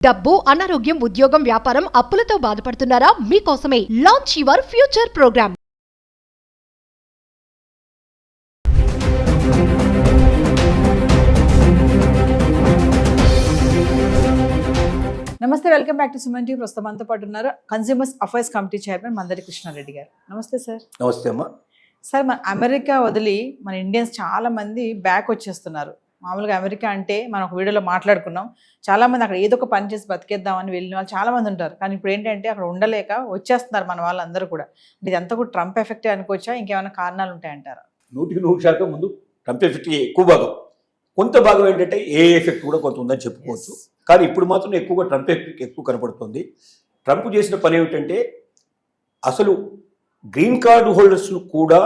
డబ్బు, అనారోగ్యం, ఉద్యోగం, వ్యాపారం, అప్పులతో బాధపడుతున్నారా? మీకోసమే లాంచ్ యువర్ ఫ్యూచర్ ప్రోగ్రామ్. నమస్తే, welcome back to Suman TV. ప్రస్తుతం మనతో పాటు ఉన్నారు consumers affairs committee chairman Mandari Krishnareddy గారు. నమస్తే సార్. నమస్తే అమ్మా. సార్, మన అమెరికా వదిలి మన ఇండియన్స్ చాలా మంది బ్యాక్ వచ్చేస్తున్నారు. మామూలుగా అమెరికా అంటే మనం ఒక వీడియోలో మాట్లాడుకున్నాం, చాలా మంది అక్కడ ఏదో ఒక పని చేసి బతికేద్దామని వెళ్ళిన వాళ్ళు చాలా మంది ఉంటారు. కానీ ఇప్పుడు ఏంటంటే అక్కడ ఉండలేక వచ్చేస్తున్నారు మన వాళ్ళందరూ కూడా. ఇదంతా కూడా ట్రంప్ ఎఫెక్టే అనుకోవచ్చా, ఇంకేమైనా కారణాలు ఉంటాయంటారా? 100% ముందు ట్రంప్ ఎఫెక్ట్ ఎక్కువ భాగం, కొంత భాగం ఏంటంటే ఏ ఎఫెక్ట్ కూడా కొంత ఉందని చెప్పుకోవచ్చు. కానీ ఇప్పుడు మాత్రం ఎక్కువగా ట్రంప్ ఎఫెక్ట్ ఎక్కువ కనపడుతుంది. ట్రంప్ చేసిన పని ఏమిటంటే, అసలు గ్రీన్ కార్డు హోల్డర్స్ను కూడా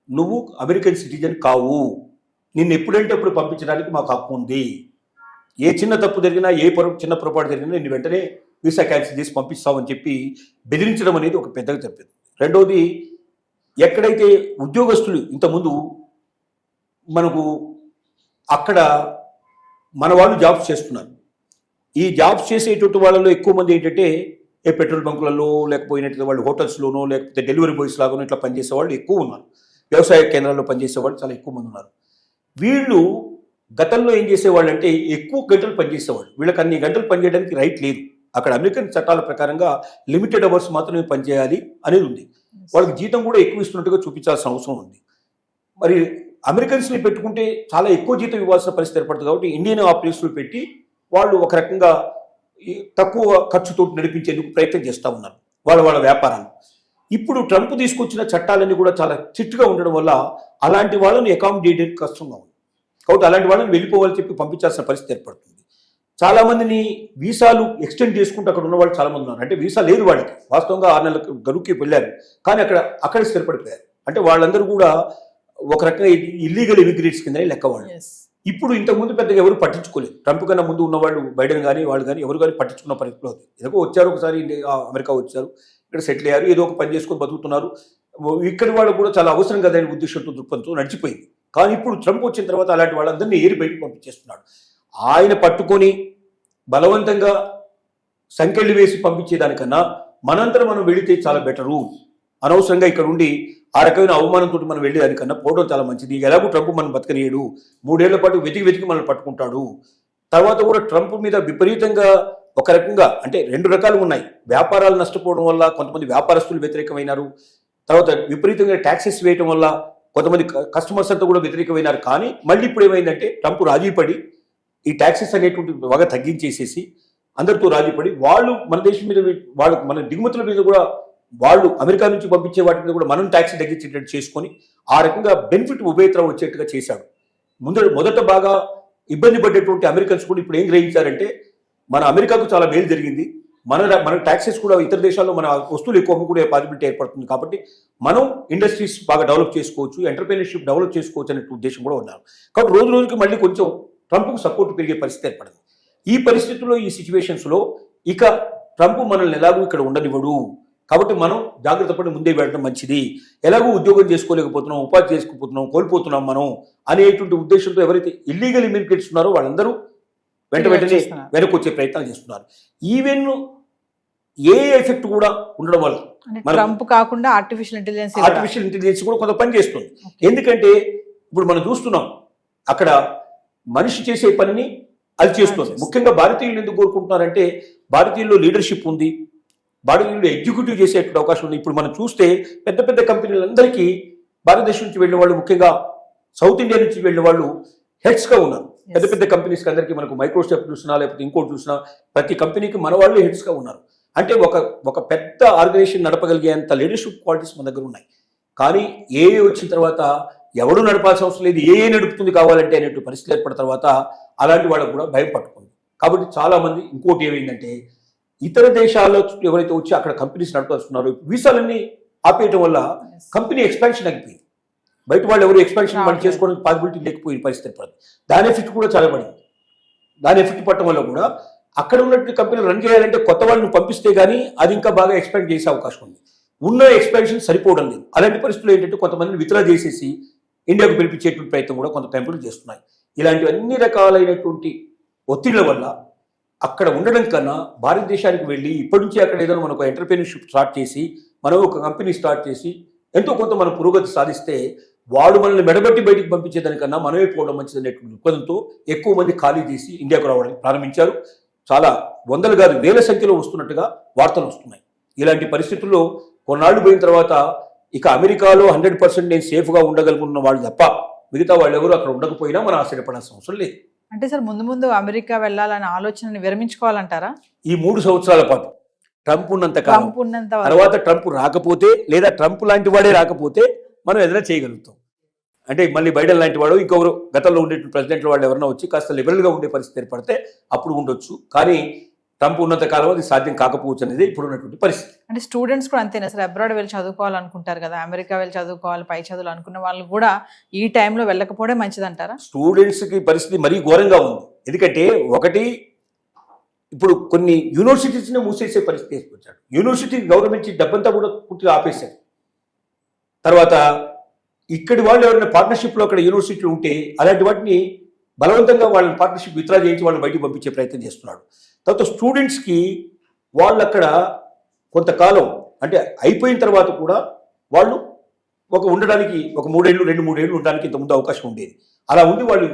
నువ్వు అమెరికన్ సిటిజన్ కావు, నిన్ను ఎప్పుడంటే అప్పుడు పంపించడానికి మాకు హక్కు ఉంది, ఏ చిన్న తప్పు జరిగినా ఏ చిన్న పొరపాటు జరిగినా నిన్ను వెంటనే వీసా క్యాన్సిల్ చేసి పంపిస్తామని చెప్పి బెదిరించడం అనేది ఒక పెద్దగా చెప్పింది. రెండవది, ఎక్కడైతే ఉద్యోగస్తులు ఇంతకుముందు మనకు అక్కడ మన వాళ్ళు జాబ్స్ చేస్తున్నారు, ఈ జాబ్స్ చేసేటువంటి వాళ్ళలో ఎక్కువ మంది ఏంటంటే ఏ పెట్రోల్ బంకులలో లేకపోయినట్టు వాళ్ళు హోటల్స్లోనో లేకపోతే డెలివరీ బాయ్స్ లాగానో ఇట్లా పనిచేసే వాళ్ళు ఎక్కువ ఉన్నారు. వ్యవసాయ కేంద్రాల్లో పనిచేసే వాళ్ళు చాలా ఎక్కువ మంది ఉన్నారు. వీళ్ళు గతంలో ఏం చేసేవాళ్ళు అంటే ఎక్కువ గంటలు పనిచేసేవాళ్ళు. వీళ్ళకి అన్ని గంటలు పనిచేయడానికి రైట్ లేదు. అక్కడ అమెరికన్ చట్టాల ప్రకారంగా లిమిటెడ్ అవర్స్ మాత్రమే పనిచేయాలి అనేది ఉంది. వాళ్ళకి జీతం కూడా ఎక్కువ ఇస్తున్నట్టుగా చూపించాల్సిన అవసరం ఉంది. మరి అమెరికన్స్ని పెట్టుకుంటే చాలా ఎక్కువ జీతం ఇవ్వాల్సిన పరిస్థితి ఏర్పడుతుంది. కాబట్టి ఇండియన్ ఆపరేషన్లు పెట్టి వాళ్ళు ఒక రకంగా తక్కువ ఖర్చుతో నడిపించేందుకు ప్రయత్నం చేస్తూ ఉన్నారు వాళ్ళ వ్యాపారాలు. ఇప్పుడు ట్రంప్ తీసుకొచ్చిన చట్టాలన్నీ కూడా చాలా స్ట్రిక్ట్గా ఉండడం వల్ల అలాంటి వాళ్ళని అకామిడేట్ కష్టంగా ఉంది. కాబట్టి అలాంటి వాళ్ళని వెళ్ళిపోవాలని చెప్పి పంపించాల్సిన పరిస్థితి ఏర్పడుతుంది. చాలామందిని వీసాలు ఎక్స్టెండ్ చేసుకుంటూ అక్కడ ఉన్న వాళ్ళు చాలామంది ఉన్నారు. అంటే వీసా లేదు వాళ్ళకి, వాస్తవంగా 6 నెలలకు గడువుకి వెళ్ళారు, కానీ అక్కడ స్థిరపడిపోయారు. అంటే వాళ్ళందరూ కూడా ఒక రకంగా ఇల్లీగల్ ఇమిగ్రేట్స్ కింద లెక్క వాళ్ళు. ఇప్పుడు ఇంతకుముందు పెద్దగా ఎవరు పట్టించుకోలేదు. ట్రంప్ కన్నా ముందు ఉన్నవాళ్ళు, బైడెన్ కానీ వాళ్ళు కానీ ఎవరు కానీ పట్టించుకున్న పరిస్థితిలో ఉంది. ఏదో వచ్చారు, ఒకసారి అమెరికా వచ్చారు, ఇక్కడ సెటిల్ అయ్యారు, ఏదో ఒక పని చేసుకొని బతుకుతున్నారు. ఇక్కడి వాళ్ళు కూడా చాలా అవసరం కదా అనే ఉద్దేశంతో దృక్పథంతో నడిచిపోయింది. కానీ ఇప్పుడు ట్రంప్ వచ్చిన తర్వాత అలాంటి వాళ్ళందరినీ ఏరి బయటకు పంపించేస్తున్నాడు. ఆయన పట్టుకొని బలవంతంగా సంకెళ్ళు వేసి పంపించేదానికన్నా మనంతరం మనం వెళితే చాలా బెటరు. అనవసరంగా ఇక్కడ ఉండి ఆ రకమైన అవమానంతో మనం వెళ్ళేదానికన్నా పోవడం చాలా మంచిది. ఎలాగో ట్రంప్ మనం బతకనీయడు, 3 ఏళ్ల పాటు వెతికి మనల్ని పట్టుకుంటాడు. తర్వాత కూడా ట్రంప్ మీద విపరీతంగా ఒక రకంగా అంటే 2 రకాలు ఉన్నాయి. వ్యాపారాలు నష్టపోవడం వల్ల కొంతమంది వ్యాపారస్తులు వ్యతిరేకమైనారు. తర్వాత విపరీతంగా ట్యాక్సెస్ వేయడం వల్ల కొంతమంది కస్టమర్స్ అంతా కూడా వ్యతిరేకమైనారు. కానీ మళ్ళీ ఇప్పుడు ఏమైందంటే ట్రంప్ రాజీపడి ఈ ట్యాక్సెస్ అనేటువంటి బాగా తగ్గించేసేసి అందరితో రాజీపడి వాళ్ళు మన దేశం మీద వాళ్ళు మన దిగుమతుల మీద కూడా వాళ్ళు అమెరికా నుంచి పంపించే వాటి మీద కూడా మనం ట్యాక్స్ తగ్గించేటట్టు చేసుకొని ఆ రకంగా బెనిఫిట్ ఉభయత్ర వచ్చేట్టుగా చేశాడు. మొదట బాగా ఇబ్బంది పడ్డటువంటి అమెరికన్స్ కూడా ఇప్పుడు ఏం గ్రహించారంటే మన అమెరికాకు చాలా మేలు జరిగింది, మన ట్యాక్సెస్ కూడా ఇతర దేశాల్లో మన వస్తువులు ఎక్కువ అమ్ముకునే పాసిబిలిటీ ఏర్పడుతుంది, కాబట్టి మనం ఇండస్ట్రీస్ బాగా డెవలప్ చేసుకోవచ్చు, ఎంటర్ప్రెన్యూర్షిప్ డెవలప్ చేసుకోవచ్చు అనే ఉద్దేశం కూడా ఉన్నారు. కాబట్టి రోజు రోజుకి మళ్ళీ కొంచెం ట్రంప్కు సపోర్ట్ పెరిగే పరిస్థితి ఏర్పడింది. ఈ పరిస్థితుల్లో, ఈ సిచ్యువేషన్స్లో ఇక ట్రంప్ మనల్ని ఎలాగూ ఇక్కడ ఉండనివ్వడు, కాబట్టి మనం జాగ్రత్త పడి ముందే వెళ్ళడం మంచిది. ఎలాగో ఉద్యోగం చేసుకోలేకపోతున్నాం, ఉపాధి చేసుకోకపోతున్నాం, కోల్పోతున్నాం మనం అనేటువంటి ఉద్దేశంతో ఎవరైతే ఇల్లీగల్ ఇమిగ్రేట్స్ ఉన్నారో వాళ్ళందరూ వెంటనే వెనక్కి వచ్చే ప్రయత్నాలు చేస్తున్నారు. ఈవెన్ ఏ ఎఫెక్ట్ కూడా ఉండడం వల్ల ట్రంప్ కాకుండా ఆర్టిఫిషియల్ ఇంటెలిజెన్స్ కూడా కొంత పని చేస్తుంది. ఎందుకంటే ఇప్పుడు మనం చూస్తున్నాం అక్కడ మనిషి చేసే పనిని అది చేస్తుంది. ముఖ్యంగా భారతీయులు ఎందుకు కోరుకుంటున్నారంటే భారతీయుల్లో లీడర్షిప్ ఉంది, భారతీయులు ఎగ్జిక్యూటివ్ చేసేటువంటి అవకాశం ఉంది. ఇప్పుడు మనం చూస్తే పెద్ద పెద్ద కంపెనీలందరికీ భారతదేశం నుంచి వెళ్ళిన వాళ్ళు, ముఖ్యంగా సౌత్ ఇండియా నుంచి వెళ్ళిన వాళ్ళు హెడ్స్గా ఉన్నారు. పెద్ద పెద్ద కంపెనీస్కి అందరికీ మనకు మైక్రోసాఫ్ట్ చూసినా లేకపోతే ఇంకోటి చూసినా ప్రతి కంపెనీకి మన వాళ్ళు హెడ్స్గా ఉన్నారు. అంటే ఒక పెద్ద ఆర్గనైజేషన్ నడపగలిగేంత లీడర్షిప్ క్వాలిటీస్ మన దగ్గర ఉన్నాయి. కానీ ఏ వచ్చిన తర్వాత ఎవడు నడపాల్సిన అవసరం లేదు, ఏ నడుపుతుంది కావాలంటే అనేటువంటి పరిస్థితి ఏర్పడిన తర్వాత అలాంటి వాళ్ళకు కూడా భయం పట్టుకుంది. కాబట్టి చాలామంది ఇంకోటి ఏమైందంటే ఇతర దేశాల్లో ఎవరైతే వచ్చి అక్కడ కంపెనీస్ నడపాల్సుకున్నారో వీసాలన్నీ ఆపేయటం వల్ల కంపెనీ ఎక్స్పాన్షన్ ఆగిపోయింది. బయట వాళ్ళు ఎవరు ఎక్స్పాన్షన్ వాళ్ళు చేసుకోవడానికి పాసిబిలిటీ లేకపోయిన పరిస్థితి పడింది. దాని ఎఫెక్ట్ కూడా చాలా పడింది. దాని ఎఫెక్ట్ పడటం వల్ల కూడా అక్కడ ఉన్నటువంటి కంపెనీలు రన్ చేయాలంటే కొత్త వాళ్ళని పంపిస్తే కానీ అది ఇంకా బాగా ఎక్స్పాండ్ చేసే అవకాశం ఉంది. ఉన్న ఎక్స్పాన్షన్ సరిపోవడం లేదు. అలాంటి పరిస్థితులు ఏంటంటే కొంతమందిని విత్డ్రా చేసేసి ఇండియాకు పిలిపించేటువంటి ప్రయత్నం కూడా కొంత కంపెనీలు చేస్తున్నాయి. ఇలాంటి అన్ని రకాలైనటువంటి ఒత్తిళ్ల వల్ల అక్కడ ఉండడం కన్నా భారతదేశానికి వెళ్ళి ఇప్పటి నుంచి అక్కడ ఏదైనా మనకు ఎంటర్ప్రీనర్షిప్ స్టార్ట్ చేసి మనం ఒక కంపెనీ స్టార్ట్ చేసి ఎంతో కొంత మనం పురోగతి సాధిస్తే వాడు మనల్ని మెడబెట్టి బయటికి పంపించేదానికన్నా మనమే పోవడం మంచిది అనేటువంటి దృక్పథంతో ఎక్కువ మంది ఖాళీ చేసి ఇండియాకు రావడానికి ప్రారంభించారు. చాలా వందలు కాదు వేల సంఖ్యలో వస్తున్నట్టుగా వార్తలు వస్తున్నాయి. ఇలాంటి పరిస్థితుల్లో కొన్నాళ్ళు పోయిన తర్వాత ఇక అమెరికాలో 100% నేను సేఫ్గా ఉండగలుగుతున్న వాళ్ళు తప్ప మిగతా వాళ్ళు ఎవరు అక్కడ ఉండకపోయినా మనం ఆశ్చర్యపడాల్సిన అవసరం లేదు. అంటే సార్ ముందు ముందు అమెరికా వెళ్ళాలనే ఆలోచనని విరమించుకోవాలంటారా? ఈ 3 సంవత్సరాల పాటు ట్రంప్ ఉన్నంత కాలం, ట్రంప్ ఉన్నంత వరకు. తర్వాత ట్రంప్ రాకపోతే లేదా ట్రంప్ లాంటి వాడే రాకపోతే మనం ఏదైనా చేయగలుగుతాం. అంటే మళ్ళీ బైడెన్ లాంటి వాడు ఇంకొకరు గతంలో ఉండే ప్రెసిడెంట్ల వాళ్ళు ఎవరైనా వచ్చి కాస్త లిబరల్గా ఉండే పరిస్థితి ఏర్పడితే అప్పుడు ఉండొచ్చు. కానీ ట్రంప్ ఉన్నంత కాలం అది సాధ్యం కాకపోవచ్చు అనేది ఇప్పుడు ఉన్నటువంటి పరిస్థితి. అంటే స్టూడెంట్స్ కూడా అంతేనా సార్? అబ్రాడ్ వెళ్ళి చదువుకోవాలనుకుంటారు కదా, అమెరికా వెళ్ళి చదువుకోవాలి, పై చదువులు అనుకున్న వాళ్ళు కూడా ఈ టైంలో వెళ్ళకపోవడం మంచిది అంటారా? స్టూడెంట్స్కి పరిస్థితి మరీ ఘోరంగా ఉంది. ఎందుకంటే ఒకటి ఇప్పుడు కొన్ని యూనివర్సిటీస్ని మూసేసే పరిస్థితి తీసుకొచ్చాడు. యూనివర్సిటీ గవర్నమెంట్ డబ్బంతా కూడా పూర్తిగా ఆపేశాడు. తర్వాత ఇక్కడి వాళ్ళు ఎవరైనా పార్ట్నర్షిప్లో అక్కడ యూనివర్సిటీలు ఉంటే అలాంటి వాటిని బలవంతంగా వాళ్ళని పార్ట్నర్షిప్ విత్డ్రా చేయించి వాళ్ళని బయటికి పంపించే ప్రయత్నం చేస్తున్నాడు. తర్వాత స్టూడెంట్స్కి వాళ్ళు అక్కడ కొంతకాలం అంటే అయిపోయిన తర్వాత కూడా వాళ్ళు ఉండడానికి ఒక 2-3 ఏళ్ళు ఉండడానికి ఇంతకుముందు అవకాశం ఉండేది. అలా ఉండి వాళ్ళు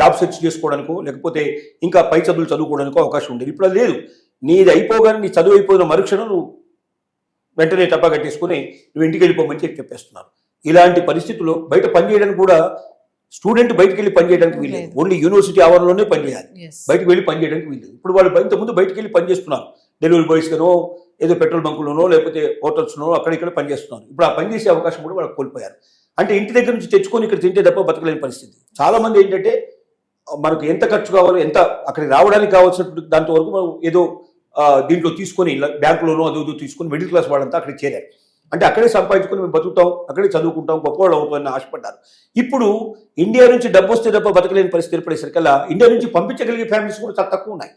జాబ్ సెర్చ్ చేసుకోవడానికో లేకపోతే ఇంకా పై చదువులు చదువుకోవడానికో అవకాశం ఉండేది. ఇప్పుడు అది లేదు. నీది అయిపోగానే నీ చదువు అయిపోయిన మరుక్షణం నువ్వు వెంటనే టప్పా కట్టేసుకుని నువ్వు ఇంటికి వెళ్ళిపోమని చెప్పేస్తున్నారు. ఇలాంటి పరిస్థితుల్లో బయట పనిచేయడానికి కూడా స్టూడెంట్ బయటకు వెళ్ళి పనిచేయడానికి వీల్లేదు. ఓన్లీ యూనివర్సిటీ ఆవరణలోనే పనిచేయాలి, బయటకు వెళ్ళి పనిచేయడానికి వీల్లేదు. ఇప్పుడు వాళ్ళు ఇంతకుముందు బయటకు వెళ్ళి పనిచేస్తున్నారు, డెలివరీ బాయ్స్గానో ఏదో పెట్రోల్ బంకులోనో లేకపోతే హోటల్స్లోనో అక్కడ పనిచేస్తున్నారు. ఇప్పుడు ఆ పని చేసే అవకాశం కూడా వాళ్ళకి కోల్పోయారు. అంటే ఇంటి దగ్గర నుంచి తెచ్చుకొని ఇక్కడ తింటే తప్ప బతకలేని పరిస్థితి. చాలామంది ఏంటంటే మనకు ఎంత ఖర్చు కావాలో ఎంత అక్కడికి రావడానికి కావాల్సినటువంటి దాంతో వరకు మనం ఏదో దీంట్లో తీసుకొని బ్యాంకులోనో అదో తీసుకొని మిడిల్ క్లాస్ వాళ్ళంతా అక్కడికి చేరారు. అంటే అక్కడే సంపాదించుకొని మేము బతుకుతాం, అక్కడే చదువుకుంటాం, గొప్పవాళ్ళు అవుతామని ఆశపడ్డారు. ఇప్పుడు ఇండియా నుంచి డబ్బు వస్తే తప్ప బతకలేని పరిస్థితి ఏర్పడేసరికల్లా ఇండియా నుంచి పంపించగలిగే ఫ్యామిలీస్ కూడా చాలా తక్కువ ఉన్నాయి.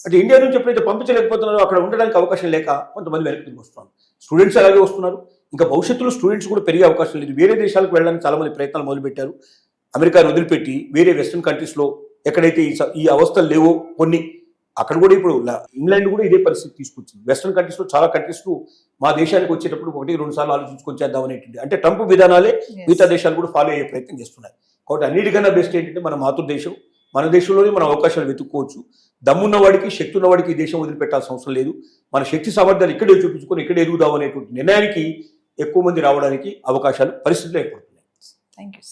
అంటే ఇండియా నుంచి ఎప్పుడైతే పంపించలేకపోతున్నారో అక్కడ ఉండడానికి అవకాశం లేక కొంతమంది వెనక్కి వస్తున్నారు. స్టూడెంట్స్ అలాగే వస్తున్నారు. ఇంకా భవిష్యత్తులో స్టూడెంట్స్ కూడా పెరిగే అవకాశం లేదు. వేరే దేశాలకు వెళ్ళడానికి చాలామంది ప్రయత్నాలు మొదలుపెట్టారు. అమెరికాను వదిలిపెట్టి వేరే వెస్ట్రన్ కంట్రీస్లో ఎక్కడైతే ఈ అవస్థలు లేవో కొన్ని అక్కడ కూడా ఇప్పుడు ఇంగ్లాండ్ కూడా ఇదే పరిస్థితి తీసుకొచ్చింది. వెస్ట్రన్ కంట్రీస్లో చాలా కంట్రీస్లో మా దేశానికి వచ్చేటప్పుడు 1-2 సార్లు ఆలోచించుకొని చేద్దాం అనేటువంటి అంటే ట్రంప్ విధానాలే మిగతా దేశాలు కూడా ఫాలో అయ్యే ప్రయత్నం చేస్తున్నాయి. కాబట్టి అన్నిటికన్నా బెస్ట్ ఏంటంటే మన మాతృదేశం, మన దేశంలోనే మన అవకాశాలు వెతుక్కోవచ్చు. దమ్మున్న వాడికి శక్తి ఉన్న వాడికి ఈ దేశం వదిలిపెట్టాల్సిన అవసరం లేదు. మన శక్తి సామర్థ్యాలు ఇక్కడే చూపించుకొని ఇక్కడే ఎదుగుదాం అనేటువంటి నిర్ణయానికి ఎక్కువ మంది రావడానికి అవకాశాలు పరిస్థితులు ఏర్పడుతున్నాయి. Thank you.